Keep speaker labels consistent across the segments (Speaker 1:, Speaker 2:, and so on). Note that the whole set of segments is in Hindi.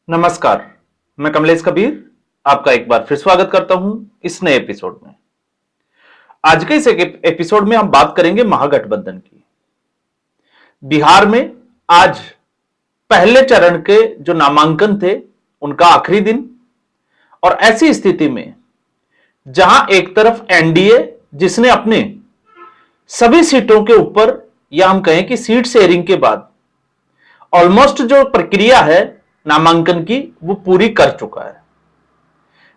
Speaker 1: नमस्कार, मैं कमलेश कबीर आपका एक बार फिर स्वागत करता हूं इस नए एपिसोड में। आज के इस एपिसोड में हम बात करेंगे महागठबंधन की। बिहार में आज पहले चरण के जो नामांकन थे उनका आखिरी दिन, और ऐसी स्थिति में जहां एक तरफ एनडीए जिसने अपने सभी सीटों के ऊपर, या हम कहें कि सीट शेयरिंग के बाद ऑलमोस्ट जो प्रक्रिया है नामांकन की वो पूरी कर चुका है।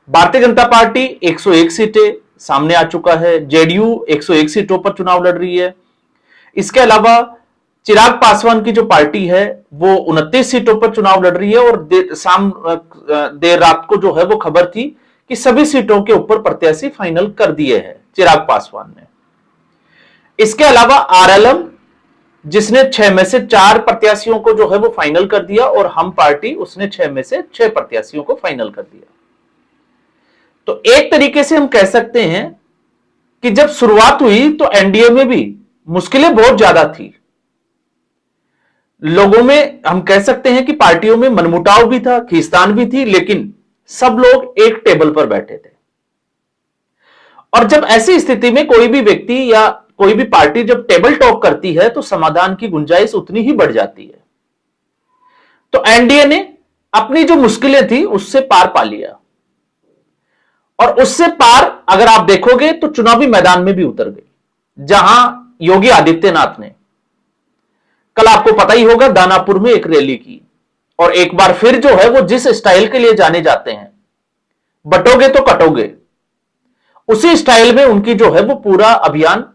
Speaker 1: भारतीय जनता पार्टी 101 सीटें सामने आ चुका है, जेडीयू 101 सीटों पर चुनाव लड़ रही है। इसके अलावा चिराग पासवान की जो पार्टी है वो 29 सीटों पर चुनाव लड़ रही है, और देर रात को जो है वो खबर थी कि सभी सीटों के ऊपर प्रत्याशी फाइनल कर दिए हैं चिराग पासवान ने। इसके अलावा आरएलएम जिसने 6 में से 4 प्रत्याशियों को जो है वो फाइनल कर दिया, और हम पार्टी उसने 6 में से 6 प्रत्याशियों को फाइनल कर दिया। तो एक तरीके से हम कह सकते हैं कि जब शुरुआत हुई तो एनडीए में भी मुश्किलें बहुत ज्यादा थी। लोगों में हम कह सकते हैं कि पार्टियों में मनमुटाव भी था, खींचतान भी थी, लेकिन सब लोग एक टेबल पर बैठे थे। और जब ऐसी स्थिति में कोई भी व्यक्ति या कोई भी पार्टी जब टेबल टॉक करती है तो समाधान की गुंजाइश उतनी ही बढ़ जाती है। तो एनडीए ने अपनी जो मुश्किलें थी उससे पार पा लिया, और उससे पार अगर आप देखोगे तो चुनावी मैदान में भी उतर गई। जहां योगी आदित्यनाथ ने कल, आपको पता ही होगा, दानापुर में एक रैली की, और एक बार फिर जो है वो जिस स्टाइल के लिए जाने जाते हैं, बटोगे तो कटोगे, उसी स्टाइल में उनकी जो है वो पूरा अभियान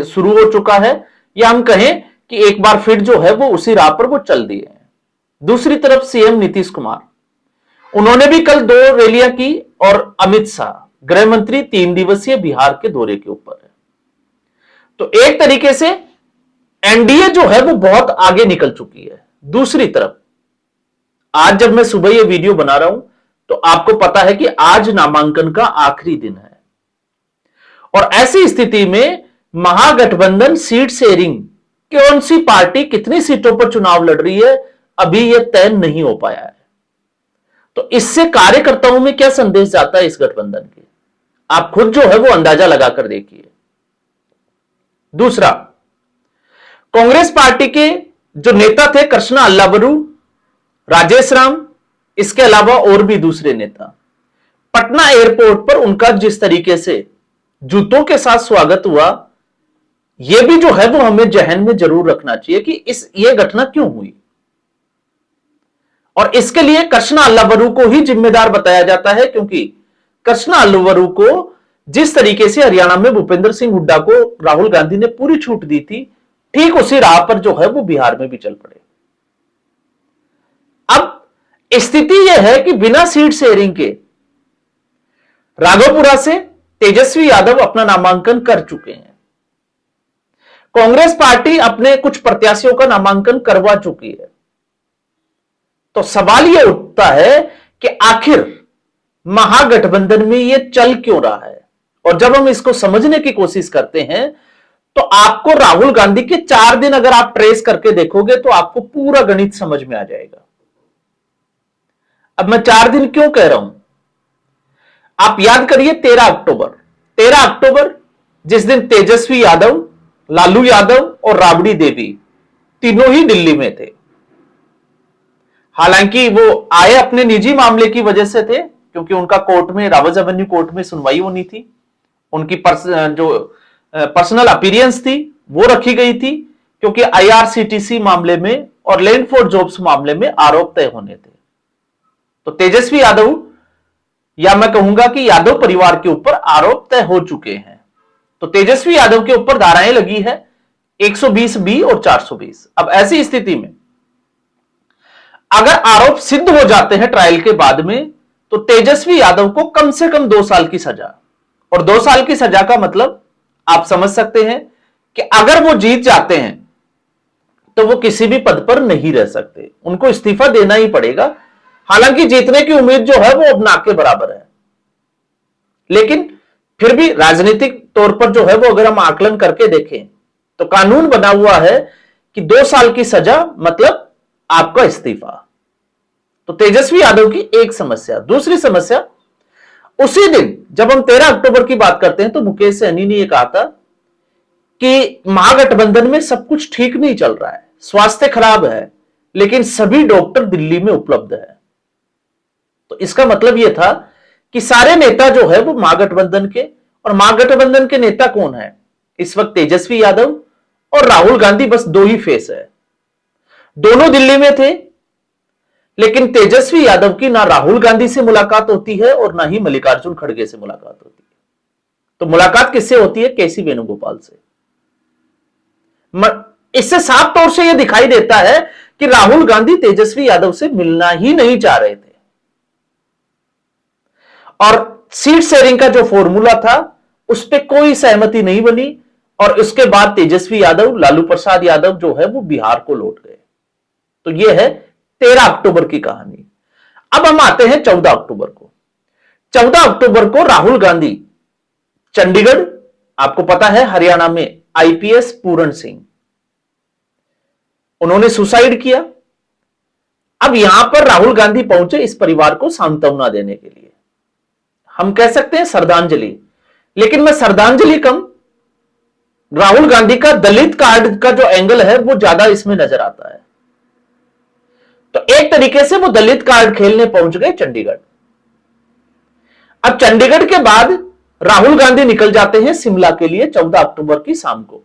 Speaker 1: शुरू हो चुका है, या हम कहें कि एक बार फिर जो है वो उसी राह पर वो चल दिए हैं। दूसरी तरफ सीएम नीतीश कुमार, उन्होंने भी कल 2 रैलियां की, और अमित शाह गृह मंत्री 3 दिवसीय बिहार के दौरे के ऊपर है। तो एक तरीके से एनडीए जो है वो बहुत आगे निकल चुकी है। दूसरी तरफ आज जब मैं सुबह ये वीडियो बना रहा हूं तो आपको पता है कि आज नामांकन का आखिरी दिन है, और ऐसी स्थिति में महागठबंधन सीट शेयरिंग, कौन सी पार्टी कितनी सीटों पर चुनाव लड़ रही है, अभी यह तय नहीं हो पाया है। तो इससे कार्यकर्ताओं में क्या संदेश जाता है इस गठबंधन के, आप खुद जो है वो अंदाजा लगाकर देखिए। दूसरा, कांग्रेस पार्टी के जो नेता थे कृष्णा अल्लावरू, राजेश राम, इसके अलावा और भी दूसरे नेता, पटना एयरपोर्ट पर उनका जिस तरीके से जूतों के साथ स्वागत हुआ, यह भी जो है वो हमें जहन में जरूर रखना चाहिए कि यह घटना क्यों हुई। और इसके लिए कृष्णा अल्लावरू को ही जिम्मेदार बताया जाता है, क्योंकि कृष्णा अल्लावरू को जिस तरीके से हरियाणा में भूपेंद्र सिंह हुड्डा को राहुल गांधी ने पूरी छूट दी थी, ठीक उसी राह पर जो है वो बिहार में भी चल पड़े। अब स्थिति यह है कि बिना सीट शेयरिंग के राघोपुरा से तेजस्वी यादव अपना नामांकन कर चुके हैं। कांग्रेस पार्टी अपने कुछ प्रत्याशियों का नामांकन करवा चुकी है। तो सवाल यह उठता है कि आखिर महागठबंधन में यह चल क्यों रहा है। और जब हम इसको समझने की कोशिश करते हैं तो आपको राहुल गांधी के 4 दिन अगर आप ट्रेस करके देखोगे तो आपको पूरा गणित समझ में आ जाएगा। अब मैं 4 दिन क्यों कह रहा हूं, आप याद करिए 13 अक्टूबर जिस दिन तेजस्वी यादव, लालू यादव और राबड़ी देवी तीनों ही दिल्ली में थे। हालांकि वो आए अपने निजी मामले की वजह से थे, क्योंकि उनका कोर्ट में, रावज एवेन्यू कोर्ट में सुनवाई होनी थी। उनकी पर्सनल अपीयरेंस थी वो रखी गई थी, क्योंकि आईआरसीटीसी मामले में और लैंड फॉर जॉब्स मामले में आरोप तय होने थे। तो तेजस्वी यादव, या मैं कहूंगा कि यादव परिवार के ऊपर आरोप तय हो चुके हैं। तो तेजस्वी यादव के ऊपर धाराएं लगी है 120B और 420। अब ऐसी स्थिति में अगर आरोप सिद्ध हो जाते हैं ट्रायल के बाद में, तो तेजस्वी यादव को कम से कम 2 साल की सजा, और 2 साल की सजा का मतलब आप समझ सकते हैं कि अगर वो जीत जाते हैं तो वो किसी भी पद पर नहीं रह सकते, उनको इस्तीफा देना ही पड़ेगा। हालांकि जीतने की उम्मीद जो है वो अब ना के बराबर है, लेकिन फिर भी राजनीतिक तौर पर जो है वो अगर हम आकलन करके देखें तो कानून बना हुआ है कि 2 साल की सजा मतलब आपका इस्तीफा। तो तेजस्वी यादव की एक समस्या। दूसरी समस्या, उसी दिन जब हम 13 अक्टूबर की बात करते हैं तो मुकेश सहनी ने यह कहा था कि महागठबंधन में सब कुछ ठीक नहीं चल रहा है, स्वास्थ्य खराब है, लेकिन सभी डॉक्टर दिल्ली में उपलब्ध है। तो इसका मतलब यह था कि सारे नेता जो है वो महागठबंधन के, और महागठबंधन के नेता कौन है इस वक्त? तेजस्वी यादव और राहुल गांधी, बस दो ही फेस है। दोनों दिल्ली में थे, लेकिन तेजस्वी यादव की ना राहुल गांधी से मुलाकात होती है और ना ही मल्लिकार्जुन खड़गे से मुलाकात होती है। तो मुलाकात किससे होती है? केसी वेणुगोपाल से। इससे साफ तौर से यह दिखाई देता है कि राहुल गांधी तेजस्वी यादव से मिलना ही नहीं चाह रहे थे। और सीट शेयरिंग का जो फॉर्मूला था उस पर कोई सहमति नहीं बनी, और उसके बाद तेजस्वी यादव, लालू प्रसाद यादव जो है वो बिहार को लौट गए। तो यह है 13 अक्टूबर की कहानी। अब हम आते हैं 14 अक्टूबर को। 14 अक्टूबर को राहुल गांधी चंडीगढ़, आपको पता है हरियाणा में आईपीएस पूरण सिंह, उन्होंने सुसाइड किया। अब यहां पर राहुल गांधी पहुंचे इस परिवार को सांत्वना देने के लिए, हम कह सकते हैं श्रद्धांजलि, लेकिन मैं श्रद्धांजलि कम, राहुल गांधी का दलित कार्ड का जो एंगल है वो ज्यादा इसमें नजर आता है। तो एक तरीके से वो दलित कार्ड खेलने पहुंच गए चंडीगढ़। अब चंडीगढ़ के बाद राहुल गांधी निकल जाते हैं शिमला के लिए 14 अक्टूबर की शाम को।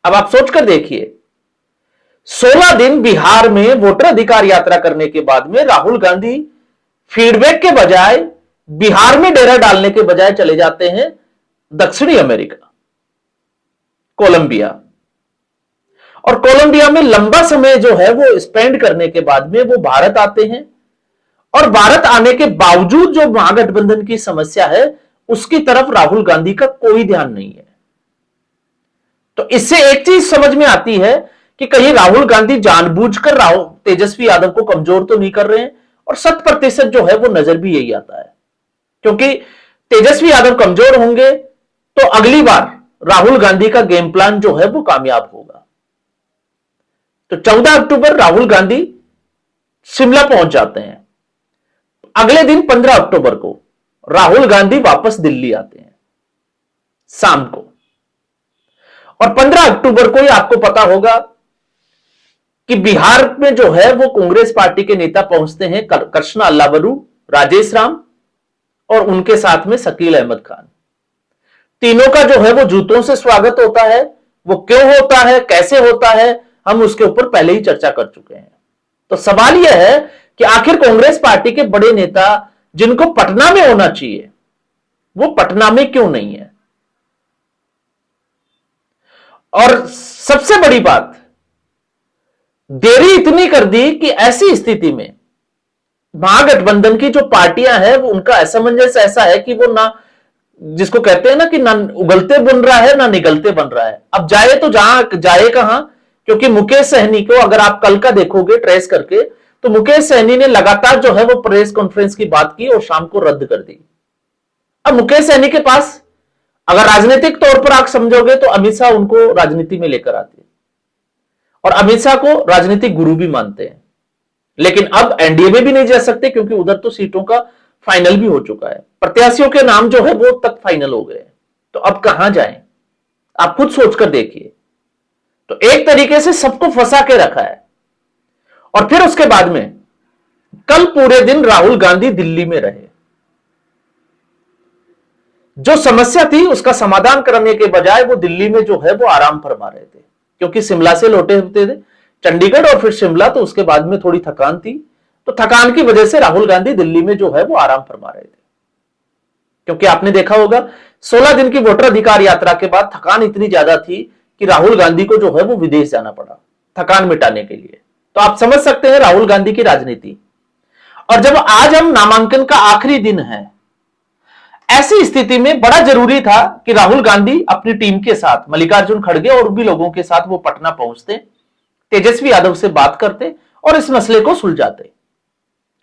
Speaker 1: अब आप सोचकर देखिए, 16 दिन बिहार में वोटर अधिकार यात्रा करने के बाद में राहुल गांधी फीडबैक के बजाय, बिहार में डेरा डालने के बजाय चले जाते हैं दक्षिणी अमेरिका, कोलंबिया। और कोलंबिया में लंबा समय जो है वो स्पेंड करने के बाद में वो भारत आते हैं, और भारत आने के बावजूद जो महागठबंधन की समस्या है उसकी तरफ राहुल गांधी का कोई ध्यान नहीं है। तो इससे एक चीज समझ में आती है कि कहीं राहुल गांधी जानबूझकर तेजस्वी यादव को कमजोर तो नहीं कर रहे हैं, और 100% जो है वो नजर भी यही आता है, क्योंकि तेजस्वी यादव कमजोर होंगे तो अगली बार राहुल गांधी का गेम प्लान जो है वो कामयाब होगा। तो 14 अक्टूबर राहुल गांधी शिमला पहुंच जाते हैं। अगले दिन 15 अक्टूबर को राहुल गांधी वापस दिल्ली आते हैं शाम को। और 15 अक्टूबर को ही आपको पता होगा कि बिहार में जो है वो कांग्रेस पार्टी के नेता पहुंचते हैं, कृष्णा अल्लावरू, राजेश राम और उनके साथ में शकील अहमद खान। तीनों का जो है वो जूतों से स्वागत होता है। वो क्यों होता है, कैसे होता है, हम उसके ऊपर पहले ही चर्चा कर चुके हैं। तो सवाल यह है कि आखिर कांग्रेस पार्टी के बड़े नेता जिनको पटना में होना चाहिए वो पटना में क्यों नहीं है? और सबसे बड़ी बात, देरी इतनी कर दी कि ऐसी स्थिति में महागठबंधन की जो पार्टियां हैं वो उनका असमंजस ऐसा है कि वो ना, जिसको कहते हैं ना कि ना उगलते बन रहा है ना निगलते बन रहा है। अब जाए तो जहां जाए कहां, क्योंकि मुकेश सहनी को अगर आप कल का देखोगे ट्रेस करके तो मुकेश सहनी ने लगातार जो है वो प्रेस कॉन्फ्रेंस की बात की और शाम को रद्द कर दी। अब मुकेश सहनी के पास, अगर राजनीतिक तौर पर आप समझोगे तो अमित शाह उनको राजनीति में लेकर आते हैं और अमित शाह को राजनीतिक गुरु भी मानते हैं, लेकिन अब एनडीए में भी नहीं जा सकते क्योंकि उधर तो सीटों का फाइनल भी हो चुका है, प्रत्याशियों के नाम जो है वो तक फाइनल हो गए। तो अब कहां जाएं, आप खुद सोचकर देखिए। तो एक तरीके से सबको फंसा के रखा है। और फिर उसके बाद में कल पूरे दिन राहुल गांधी दिल्ली में रहे। जो समस्या थी उसका समाधान करने के बजाय वो दिल्ली में जो है वो आराम फरमा रहे थे, क्योंकि शिमला से लौटे होते थे चंडीगढ़ और फिर शिमला, तो उसके बाद में थोड़ी थकान थी। तो थकान की वजह से राहुल गांधी दिल्ली में जो है वो आराम फरमा रहे थे, क्योंकि आपने देखा होगा 16 दिन की वोटर अधिकार यात्रा के बाद थकान इतनी ज्यादा थी कि राहुल गांधी को जो है वो विदेश जाना पड़ा थकान मिटाने के लिए। तो आप समझ सकते हैं राहुल गांधी की राजनीति। और जब आज हम नामांकन का आखिरी दिन है, ऐसी स्थिति में बड़ा जरूरी था कि राहुल गांधी अपनी टीम के साथ, मल्लिकार्जुन खड़गे और भी लोगों के साथ वो पटना पहुंचते, तेजस्वी यादव से बात करते और इस मसले को सुलझाते।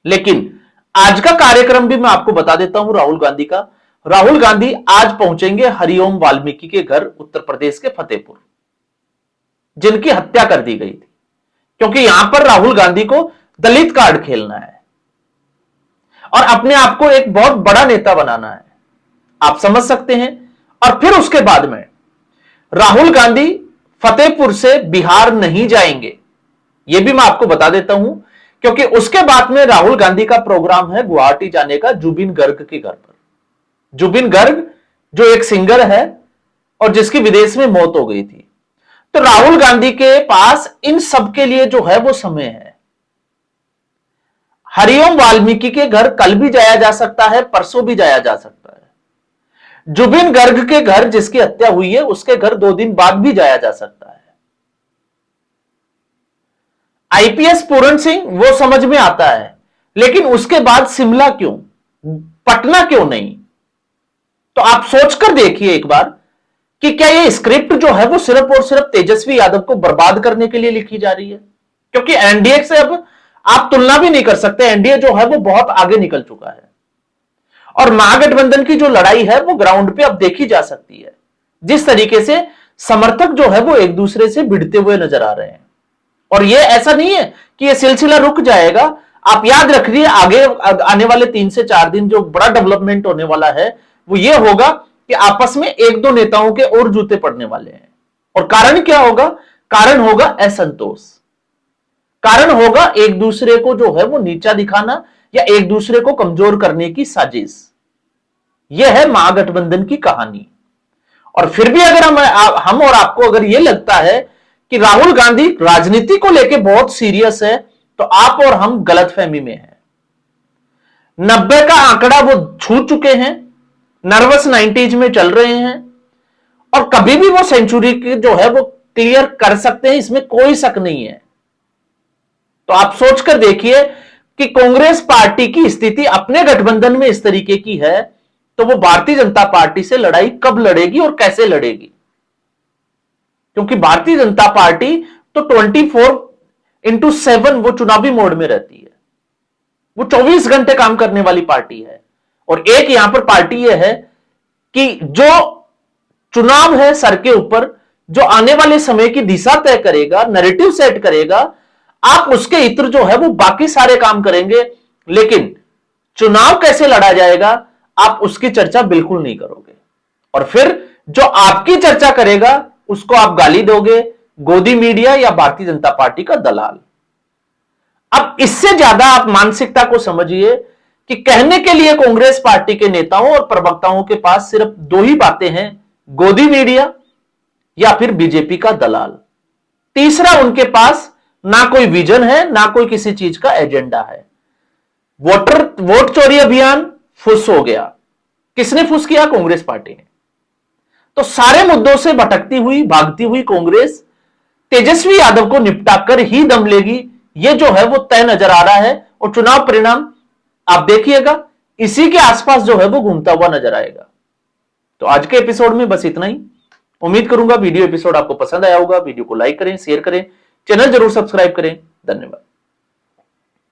Speaker 1: लेकिन आज का कार्यक्रम भी मैं आपको बता देता हूं राहुल गांधी का। राहुल गांधी आज पहुंचेंगे हरिओम वाल्मीकि के घर उत्तर प्रदेश के फतेहपुर, जिनकी हत्या कर दी गई थी, क्योंकि यहां पर राहुल गांधी को दलित कार्ड खेलना है और अपने आप को एक बहुत बड़ा नेता बनाना है। आप समझ सकते हैं। और फिर उसके बाद में राहुल गांधी फतेहपुर से बिहार नहीं जाएंगे, यह भी मैं आपको बता देता हूं, क्योंकि उसके बाद में राहुल गांधी का प्रोग्राम है गुवाहाटी जाने का, जुबिन गर्ग के घर पर। जुबिन गर्ग जो एक सिंगर है और जिसकी विदेश में मौत हो गई थी। तो राहुल गांधी के पास इन सब के लिए जो है वो समय है। हरिओम वाल्मीकि के घर कल भी जाया जा सकता है, परसों भी जाया जा सकता है। जुबिन गर्ग के घर जिसकी हत्या हुई है उसके घर 2 दिन बाद भी जाया जा सकता है। आईपीएस पूरन सिंह वो समझ में आता है, लेकिन उसके बाद शिमला क्यों, पटना क्यों नहीं? तो आप सोचकर देखिए एक बार कि क्या ये स्क्रिप्ट जो है वो सिर्फ और सिर्फ तेजस्वी यादव को बर्बाद करने के लिए लिखी जा रही है? क्योंकि एनडीए से अब आप तुलना भी नहीं कर सकते। एनडीए जो है वो बहुत आगे निकल चुका है और महागठबंधन की जो लड़ाई है वो ग्राउंड पे अब देखी जा सकती है। जिस तरीके से समर्थक जो है वो एक दूसरे से भिड़ते हुए नजर आ रहे हैं। और ये ऐसा नहीं है कि ये सिलसिला रुक जाएगा। आप याद रखिए आगे आने वाले 3 से 4 दिन जो बड़ा डेवलपमेंट होने वाला है वो ये होगा कि आपस में 1-2 नेताओं के और जूते पड़ने वाले हैं। और कारण क्या होगा? कारण होगा असंतोष, कारण होगा एक दूसरे को जो है वो नीचा दिखाना या एक दूसरे को कमजोर करने की साजिश। यह है महागठबंधन की कहानी। और फिर भी अगर हम और आपको अगर यह लगता है कि राहुल गांधी राजनीति को लेकर बहुत सीरियस है, तो आप और हम गलतफहमी में हैं। 90 का आंकड़ा वो छू चुके हैं, नर्वस 90s में चल रहे हैं और कभी भी वो सेंचुरी की जो है वो क्लियर कर सकते हैं, इसमें कोई शक नहीं है। तो आप सोचकर देखिए कि कांग्रेस पार्टी की स्थिति अपने गठबंधन में इस तरीके की है, तो वो भारतीय जनता पार्टी से लड़ाई कब लड़ेगी और कैसे लड़ेगी? क्योंकि भारतीय जनता पार्टी तो 24/7 वो चुनावी मोड में रहती है। वो 24 घंटे काम करने वाली पार्टी है। और एक यहां पर पार्टी यह है कि जो चुनाव है सर के ऊपर, जो आने वाले समय की दिशा तय करेगा, नैरेटिव सेट करेगा, आप उसके इत्र जो है वो बाकी सारे काम करेंगे, लेकिन चुनाव कैसे लड़ा जाएगा आप उसकी चर्चा बिल्कुल नहीं करोगे। और फिर जो आपकी चर्चा करेगा उसको आप गाली दोगे, गोदी मीडिया या भारतीय जनता पार्टी का दलाल। अब इससे ज्यादा आप मानसिकता को समझिए कि कहने के लिए कांग्रेस पार्टी के नेताओं और प्रवक्ताओं के पास सिर्फ 2 ही बातें हैं, गोदी मीडिया या फिर बीजेपी का दलाल। तीसरा उनके पास ना कोई विजन है, ना कोई किसी चीज का एजेंडा है। वोट चोरी अभियान फुस हो गया। किसने फुस किया? कांग्रेस पार्टी ने। तो सारे मुद्दों से भटकती हुई, भागती हुई कांग्रेस तेजस्वी यादव को निपटाकर ही दम लेगी, यह जो है वो तय नजर आ रहा है। और चुनाव परिणाम आप देखिएगा इसी के आसपास जो है वो घूमता हुआ नजर आएगा। तो आज के एपिसोड में बस इतना ही। उम्मीद करूंगा वीडियो एपिसोड आपको पसंद आया होगा। वीडियो को लाइक करें, शेयर करें, चैनल जरूर सब्सक्राइब करें। धन्यवाद।